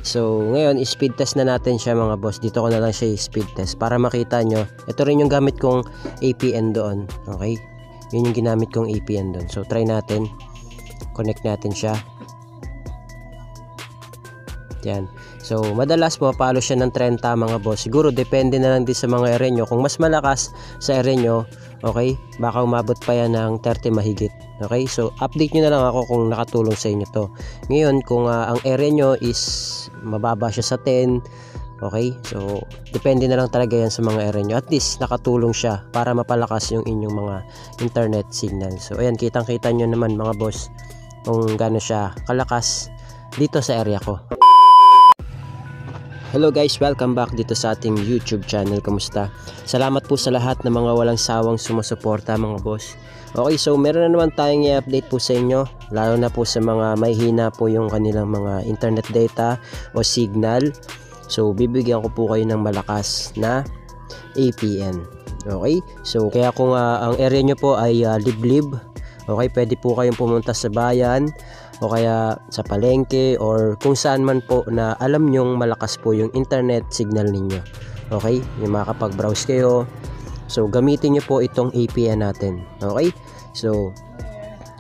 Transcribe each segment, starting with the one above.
So ngayon speed test na natin siya mga boss. Dito ko na lang siya speed test para makita nyo. Ito rin yung gamit kong APN doon. Okay, yun yung ginamit kong APN doon. So try natin, connect natin siya. Yan. So madalas pumapalo siya ng 30 mga boss. Siguro depende na lang din sa mga area nyo. Kung mas malakas sa area nyo, okay, baka umabot pa yan ng 30 mahigit. Okay, so update nyo na lang ako kung nakatulong sa inyo to. Ngayon kung ang area nyo is mababa siya sa 10, okay, so depende na lang talaga yan sa mga area nyo. At least nakatulong siya para mapalakas yung inyong mga internet signal. So ayan, kitang kita nyo naman mga boss kung gaano siya kalakas dito sa area ko. Hello guys, welcome back dito sa ating YouTube channel. Kamusta? Salamat po sa lahat ng mga walang sawang sumusuporta mga boss. Okay, so meron na naman tayong i-update po sa inyo, lalo na po sa mga may hina po yung kanilang mga internet data o signal. So bibigyan ko po kayo ng malakas na APN. Okay, so kaya kung ang area nyo po ay liblib, okay, pwede po kayong pumunta sa bayan o kaya sa palengke or kung saan man po na alam nyong malakas po yung internet signal ninyo. Okay, yung makakapag-browse kayo. So gamitin nyo po itong APN natin. Okay, so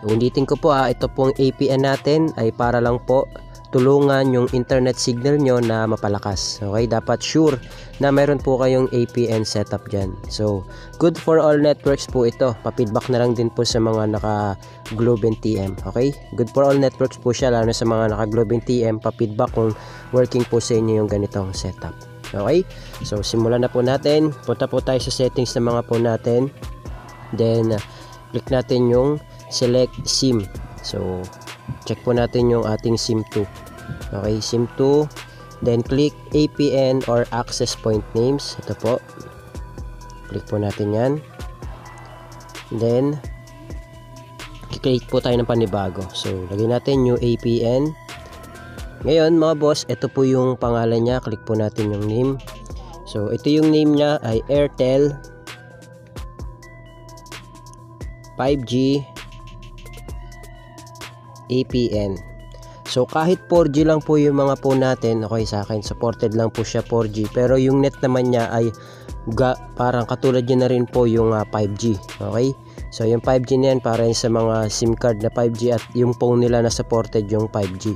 ulitin ko po ito pong APN natin ay para lang po tulungan yung internet signal nyo na mapalakas. Okay, dapat sure na meron po kayong APN setup dyan. So good for all networks po ito. Pa-feedback na lang din po sa mga naka Globe NTM. Okay, good for all networks po siya, lalo na sa mga naka Globe NTM. Pa-feedback kung working po sa inyo yung ganitong setup. Okay, so simulan na po natin. Punta po tayo sa settings ng mga phone natin, then click natin yung select SIM. So check po natin yung ating SIM 2. Okay, SIM 2, then click APN or access point names. Ito po, click po natin yan, then click po tayo ng panibago. So lagyan natin yung APN. Ngayon mga boss, ito po yung pangalan niya. Click po natin yung name. So ito yung name niya ay Airtel 5G APN. So kahit 4G lang po yung mga phone natin, okay, sa akin supported lang po siya 4G, pero yung net naman niya ay parang katulad yun na rin po yung 5G. Okay, so yung 5G na yan para sa mga SIM card na 5G at yung phone nila na supported yung 5G.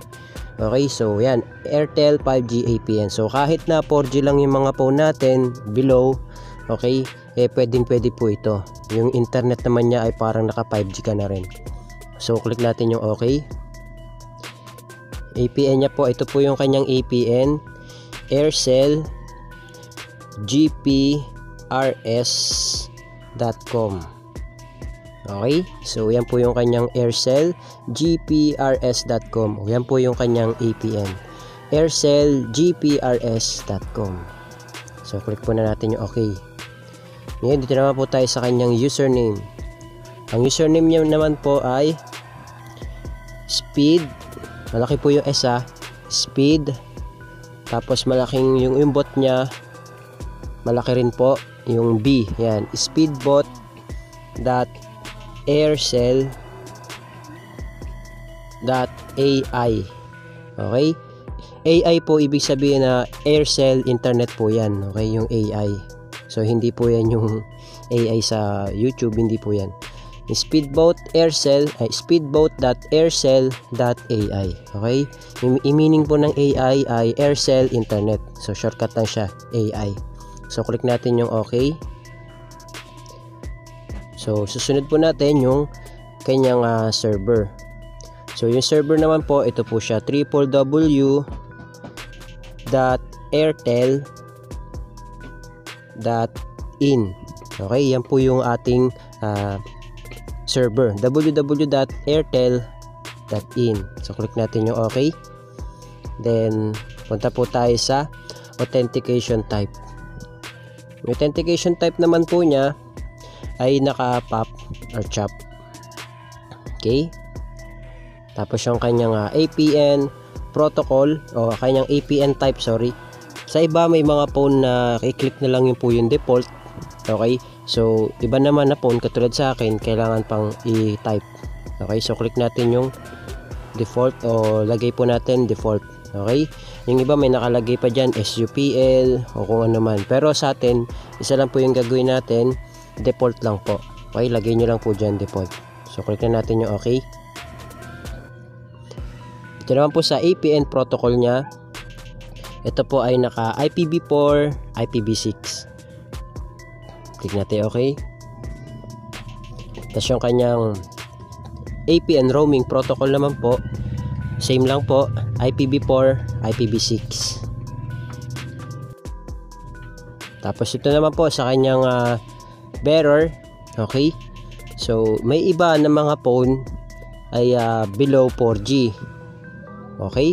Okay, so yan, Airtel 5G APN. So kahit na 4G lang yung mga phone natin below, okay, pwede po ito. Yung internet naman niya ay parang naka 5G ka na rin. So click natin yung okay. APN niya po, ito po yung kanyang APN, Aircell GPRS.com. Okay, so yan po yung kanyang Aircell GPRS.com. Yan po yung kanyang APN, Aircell GPRS.com. So click po na natin yung okay. Ngayon dito naman po tayo sa kanyang username. Ang username niya naman po ay speed, malaki po yung S speed, tapos malaking yung bot niya, malaki rin po yung B, yan, speedbot.aircell.ai. okay, AI po ibig sabihin na Aircell internet po yan. Okay, yung AI, so hindi po yan yung AI sa YouTube, hindi po yan. speedbot.aircell.ai. Okay, yung meaning po ng AI ay Aircell internet, so shortcut lang siya, AI. So click natin yung okay. So susunod po natin yung kanyang server. So yung server naman po, ito po siya, www.airtel.in. okay, yan po yung ating server, www.airtel.in. So click natin yung okay, then punta po tayo sa authentication type. Yung authentication type naman po niya ay naka-PAP or CHAP. Okay, tapos yung kanyang APN protocol o kanyang APN type, sorry. Sa iba may mga phone na i-click na lang yung po yung default. Okay, so iba naman na phone katulad sa akin, kailangan pang i-type. Okay, so click natin yung default o lagay po natin default. Okay? Yung iba may nakalagay pa dyan SUPL o kung ano man. Pero sa atin, isa lang po yung gagawin natin, default lang po. Okay, lagay nyo lang po dyan default. So click na natin yung okay. Ito naman po sa APN protocol nya, ito po ay naka IPv4, IPv6. Click natin okay. Tapos yung kanyang APN roaming protocol naman po, same lang po, IPv4, IPv6. Tapos ito naman po sa kanyang bearer, okay? So may iba na mga phone ay below 4G. Okay?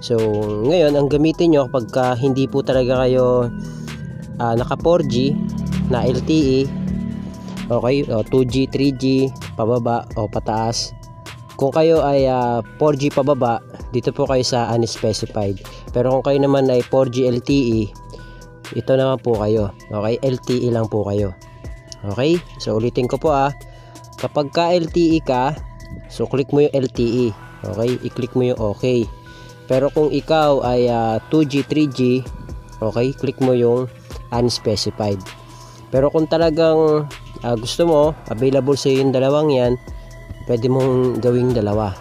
So ngayon ang gamitin nyo kapag hindi po talaga kayo naka 4G na LTE, okay, o 2G, 3G, pababa o pataas. Kung kayo ay 4G pababa, dito po kayo sa unspecified. Pero kung kayo naman ay 4G LTE, ito naman po kayo. Okay, LTE lang po kayo. Okay, so ulitin ko po kapag ka LTE ka, so click mo yung LTE. Okay, i-click mo yung okay. Pero kung ikaw ay 2G, 3G, okay, click mo yung unspecified. Pero kung talagang gusto mo, available sa yung dalawang yan, pwede mong gawing dalawa.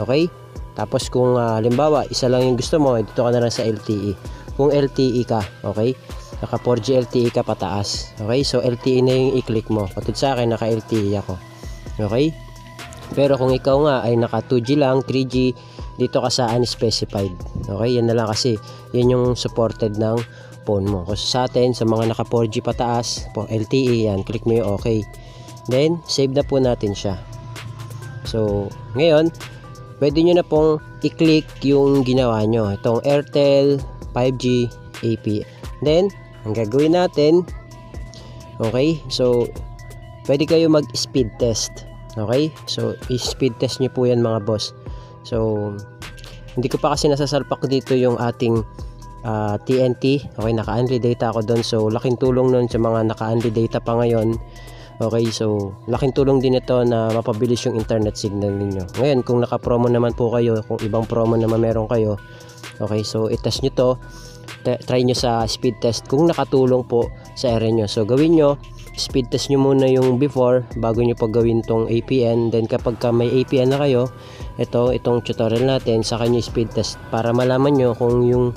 Okay? Tapos kung halimbawa, isa lang yung gusto mo, dito ka na lang sa LTE. Kung LTE ka, okay? Naka 4G LTE ka pataas. Okay? So LTE na yung i-click mo. Patid sa akin, naka LTE ako. Okay? Pero kung ikaw nga ay naka 2G lang, 3G, dito ka sa unspecified. Okay? Yan na lang kasi. Yan yung supported ng phone mo. Kasi sa atin, sa mga naka 4G pataas, LTE yan, click mo yung okay. Then, save na po natin siya. So, ngayon, pwede nyo na pong i-click yung ginawa nyo. Itong Airtel 5G AP. Then, ang gagawin natin, okay, so, pwede kayo mag-speed test. Okay? So, i-speed test nyo po yan mga boss. So, hindi ko pa kasi nasasalpak dito yung ating TNT. Okay, naka-unli data ako doon. So, laking tulong nun sa mga naka-unli data pa ngayon. Okay, so, laking tulong din ito na mapabilis yung internet signal ninyo. Ngayon, kung naka-promo naman po kayo, kung ibang promo naman meron kayo, okay, so, i-test nyo to. Try nyo sa speed test kung nakatulong po sa area nyo. So, gawin nyo, speed test nyo muna yung before bago nyo pag gawin tong APN. Then, kapag may APN na kayo, itong tutorial natin, saka nyo speed test para malaman nyo kung yung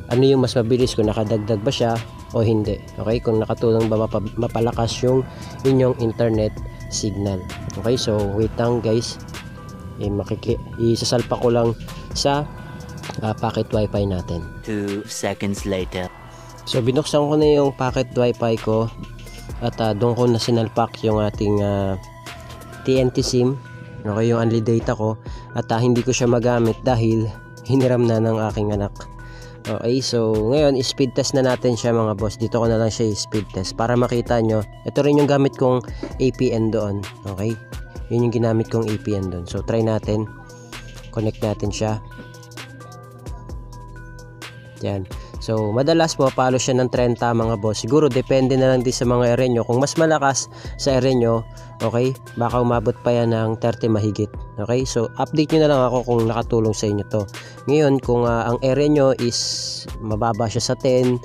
ano yung mas mabilis, kung nakadagdag ba siya o hindi. Okay, kung nakatulong ba mapalakas yung inyong internet signal. Okay, so wait lang guys, isasalpa ko lang sa packet wifi natin. 2 seconds later. So binuksan ko na yung packet wifi ko at doon ko na sinalpak yung ating TNT SIM. Okay, yung unli data ko at hindi ko siya magamit dahil hiniram na ng aking anak. Okay, so ngayon speed test na natin siya mga boss. Dito ko na lang siya speed test para makita nyo. Ito rin yung gamit kong APN doon. Okay, yun yung ginamit kong APN doon. So try natin, connect natin siya. Yan. So madalas pumapalo siya ng 30 mga boss. Siguro depende na lang din sa mga area nyo. Kung mas malakas sa area nyo, okay, baka umabot pa yan ng 30 mahigit. Okay, so update nyo na lang ako kung nakatulong sa inyo to. Ngayon, kung ang area nyo is mababa siya sa 10,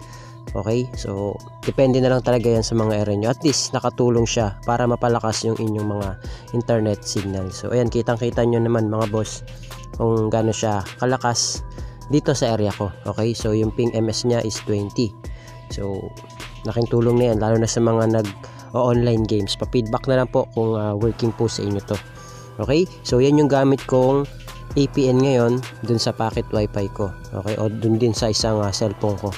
okay, so depende na lang talaga yan sa mga area nyo. At least nakatulong siya para mapalakas yung inyong mga internet signal. So ayan, kitang kita nyo naman mga boss kung gaano siya kalakas dito sa area ko. Okay, so yung ping MS nya is 20. So laking tulong na yan, lalo na sa mga online games. Pa-feedback na lang po kung working po sa inyo to. Okay, so yan yung gamit kong APN ngayon dun sa packet wifi ko. Okay, o dun din sa isang cellphone ko.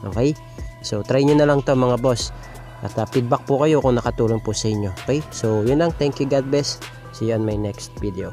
Okay, so try nyo na lang to mga boss at feedback po kayo kung nakatulong po sa inyo. Okay, so yun lang, thank you, God bless, see you on my next video.